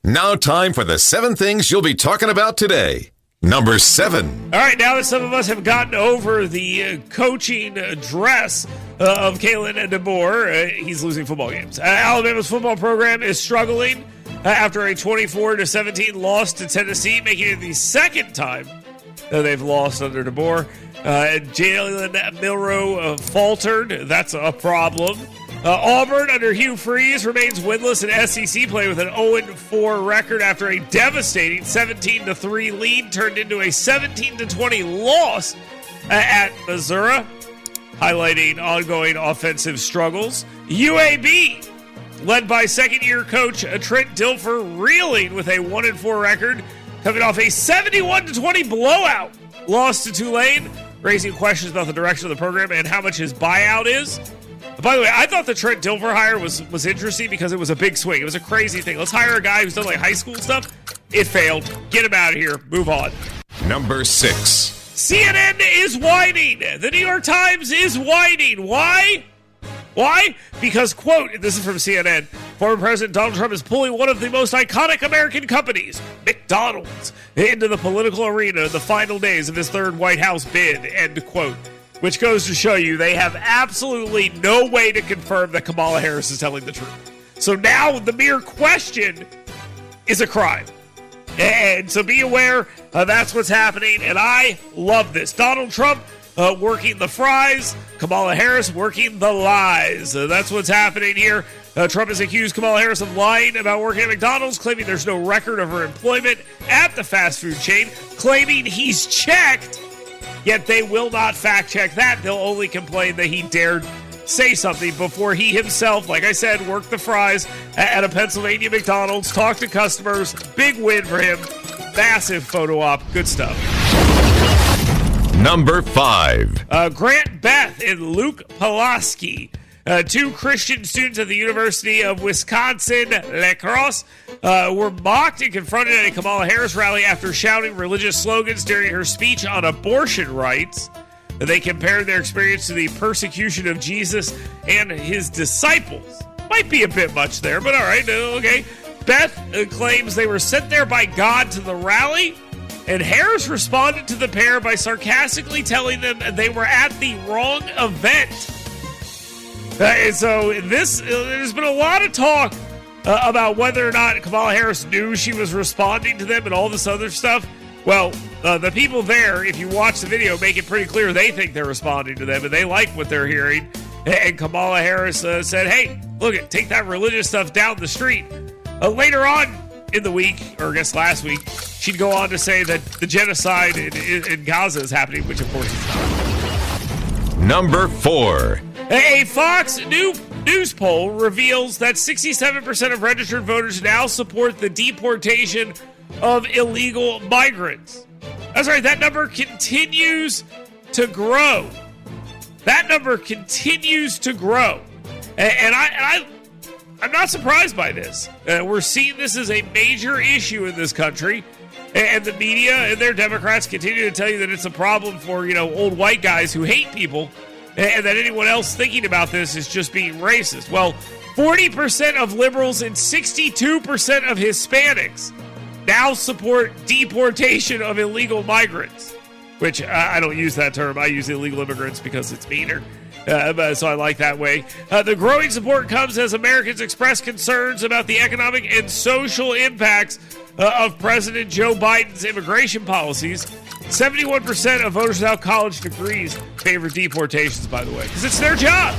Now time for the 7 things you'll be talking about today. Number 7. All right, now that some of us have gotten over the coaching dress of Kalen DeBoer, he's losing football games. Alabama's football program is struggling after a 24-17 loss to Tennessee, making it the second time they've lost under DeBoer. Jalen Milroe faltered. That's a problem. Auburn under Hugh Freeze remains winless in SEC play with an 0-4 record after a devastating 17-3 lead turned into a 17-20 loss at Missouri, highlighting ongoing offensive struggles. UAB, led by second-year coach Trent Dilfer, reeling with a 1-4 record, coming off a 71-20 blowout loss to Tulane, raising questions about the direction of the program and how much his buyout is. By the way, I thought the Trent Dilfer hire was interesting because it was a big swing. It was a crazy thing. Let's hire a guy who's done like high school stuff. It failed. Get him out of here. Move on. Number 6. CNN is whining. The New York Times is whining. Why? Why? Because, quote, this is from CNN, former President Donald Trump is pulling one of the most iconic American companies, McDonald's, into the political arena in the final days of his third White House bid, end quote. Which goes to show you they have absolutely no way to confirm that Kamala Harris is telling the truth. So now the mere question is a crime. And so be aware, that's what's happening. And I love this. Donald Trump working the fries, Kamala Harris working the lies. That's what's happening here. Trump has accused Kamala Harris of lying about working at McDonald's, claiming there's no record of her employment at the fast food chain, claiming he's checked. Yet they will not fact-check that. They'll only complain that he dared say something before he himself, like I said, worked the fries at a Pennsylvania McDonald's, talked to customers. Big win for him. Massive photo op. Good stuff. Number 5. Grant Beth and Luke Pulaski, 2 Christian students at the University of Wisconsin-La Crosse, were mocked and confronted at a Kamala Harris rally after shouting religious slogans during her speech on abortion rights. They compared their experience to the persecution of Jesus and his disciples. Might be a bit much there, but all right, okay. Beth claims they were sent there by God to the rally, and Harris responded to the pair by sarcastically telling them they were at the wrong event. And so there's been a lot of talk about whether or not Kamala Harris knew she was responding to them and all this other stuff. Well, the people there, if you watch the video, make it pretty clear they think they're responding to them and they like what they're hearing. And Kamala Harris said, hey, look, take that religious stuff down the street. Later on in the week, or I guess last week, she'd go on to say that the genocide in Gaza is happening, which of course is not. Number 4. A Fox News poll reveals that 67% of registered voters now support the deportation of illegal migrants. That's right, that number continues to grow. That number continues to grow. And I'm not surprised by this. We're seeing this as a major issue in this country. And the media and their Democrats continue to tell you that it's a problem for, old white guys who hate people, and that anyone else thinking about this is just being racist. Well, 40% of liberals and 62% of Hispanics now support deportation of illegal migrants, which I don't use that term. I use illegal immigrants because it's meaner. So I like that way. The growing support comes as Americans express concerns about the economic and social impacts of President Joe Biden's immigration policies. 71% of voters without college degrees favor deportations, by the way, because it's their job.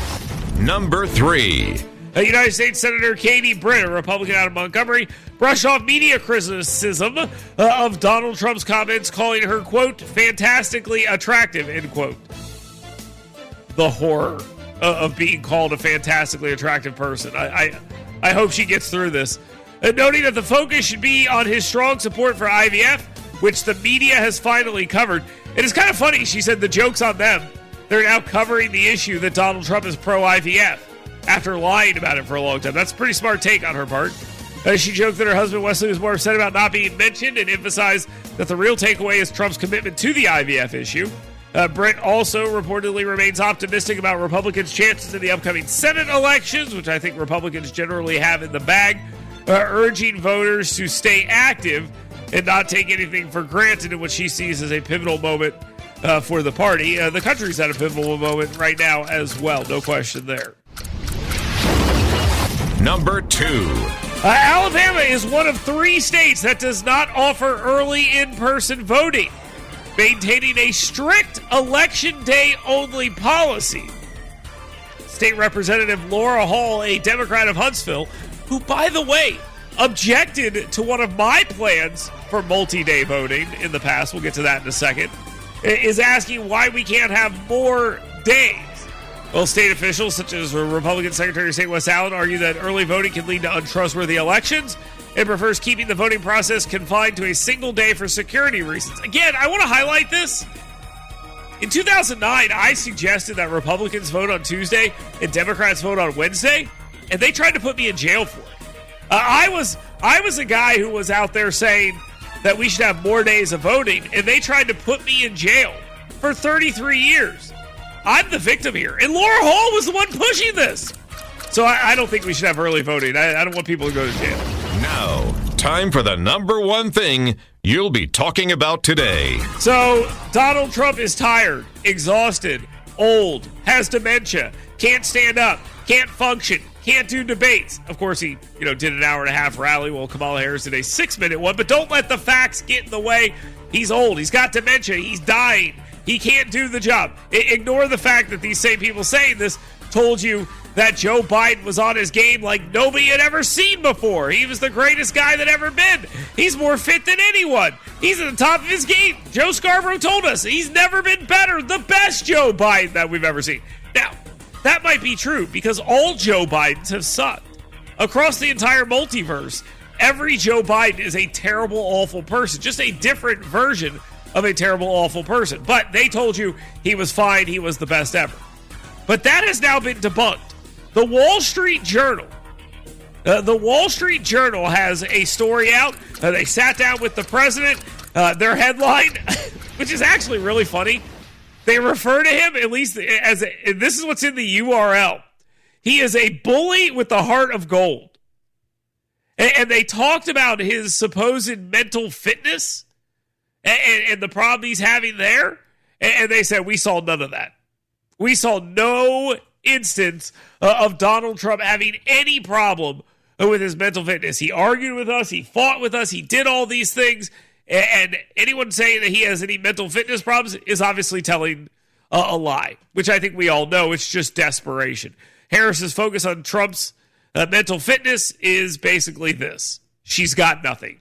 Number 3. United States Senator Katie Britt, a Republican out of Montgomery, brushed off media criticism of Donald Trump's comments, calling her, quote, fantastically attractive, end quote. The horror of being called a fantastically attractive person. I hope she gets through this. Noting that the focus should be on his strong support for IVF, which the media has finally covered. It is kind of funny. She said the joke's on them. They're now covering the issue that Donald Trump is pro-IVF after lying about it for a long time. That's a pretty smart take on her part. She joked that her husband Wesley was more upset about not being mentioned and emphasized that the real takeaway is Trump's commitment to the IVF issue. Britt also reportedly remains optimistic about Republicans' chances in the upcoming Senate elections, which I think Republicans generally have in the bag. urging voters to stay active and not take anything for granted in what she sees as a pivotal moment for the party. The country's at a pivotal moment right now as well. No question there. Number 2. Alabama is one of 3 states that does not offer early in-person voting, maintaining a strict election day only policy. State Representative Laura Hall, a Democrat of Huntsville, who, by the way, objected to one of my plans for multi-day voting in the past, we'll get to that in a second, is asking why we can't have more days. Well, state officials, such as Republican Secretary of State Wes Allen, argue that early voting can lead to untrustworthy elections and prefers keeping the voting process confined to a single day for security reasons. Again, I want to highlight this. In 2009, I suggested that Republicans vote on Tuesday and Democrats vote on Wednesday, and they tried to put me in jail for it. I was a guy who was out there saying that we should have more days of voting, and they tried to put me in jail for 33 years. I'm the victim here, and Laura Hall was the one pushing this. So I don't think we should have early voting. I don't want people to go to jail. Now, time for the number 1 thing you'll be talking about today. So Donald Trump is tired, exhausted, old, has dementia, can't stand up, can't function, can't do debates. Of course, he did an hour-and-a-half rally while Kamala Harris did a 6-minute one, but don't let the facts get in the way. He's old. He's got dementia. He's dying. He can't do the job. Ignore the fact that these same people saying this told you that Joe Biden was on his game like nobody had ever seen before. He was the greatest guy that ever been. He's more fit than anyone. He's at the top of his game. Joe Scarborough told us he's never been better. The best Joe Biden that we've ever seen. Now, that might be true because all Joe Bidens have sucked. Across the entire multiverse, every Joe Biden is a terrible, awful person. Just a different version of a terrible, awful person. But they told you he was fine, he was the best ever. But that has now been debunked. The Wall Street Journal has a story out. They sat down with the president. Their headline, which is actually really funny, they refer to him, at least as this is what's in the URL. He is a bully with the heart of gold. And they talked about his supposed mental fitness and the problem he's having there. And they said, we saw none of that. We saw no instance of Donald Trump having any problem with his mental fitness. He argued with us. He fought with us. He did all these things. And anyone saying that he has any mental fitness problems is obviously telling a lie, which I think we all know. It's just desperation. Harris's focus on Trump's mental fitness is basically this. She's got nothing.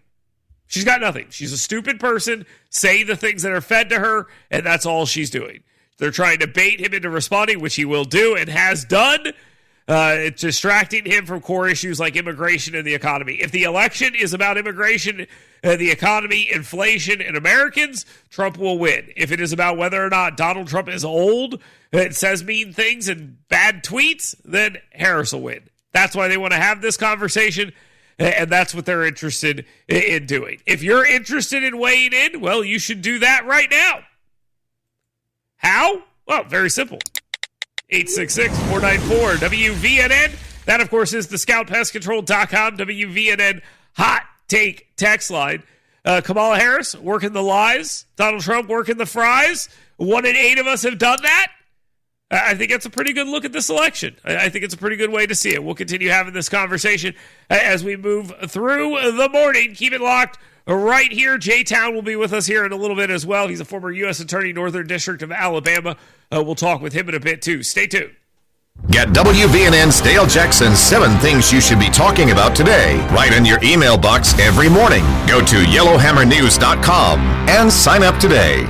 She's got nothing. She's a stupid person saying the things that are fed to her, and that's all she's doing. They're trying to bait him into responding, which he will do and has done. It's distracting him from core issues like immigration and the economy. If the election is about immigration, the economy, inflation, and Americans, Trump will win. If it is about whether or not Donald Trump is old, it says mean things and bad tweets, then Harris will win. That's why they want to have this conversation, and that's what they're interested in doing. If you're interested in weighing in, well, you should do that right now. How? Well, very simple. 866-494-WVNN. That, of course, is the scoutpestcontrol.com WVNN hot take text line. Kamala Harris working the lies. Donald Trump working the fries. 1 in 8 of us have done that. I think that's a pretty good look at this election. I think it's a pretty good way to see it. We'll continue having this conversation as we move through the morning. Keep it locked right here. J-Town will be with us here in a little bit as well. He's a former U.S. Attorney, Northern District of Alabama. We'll talk with him in a bit, too. Stay tuned. Get WVNN's Dale Jackson's 7 Things You Should Be Talking About Today right in your email box every morning. Go to yellowhammernews.com and sign up today.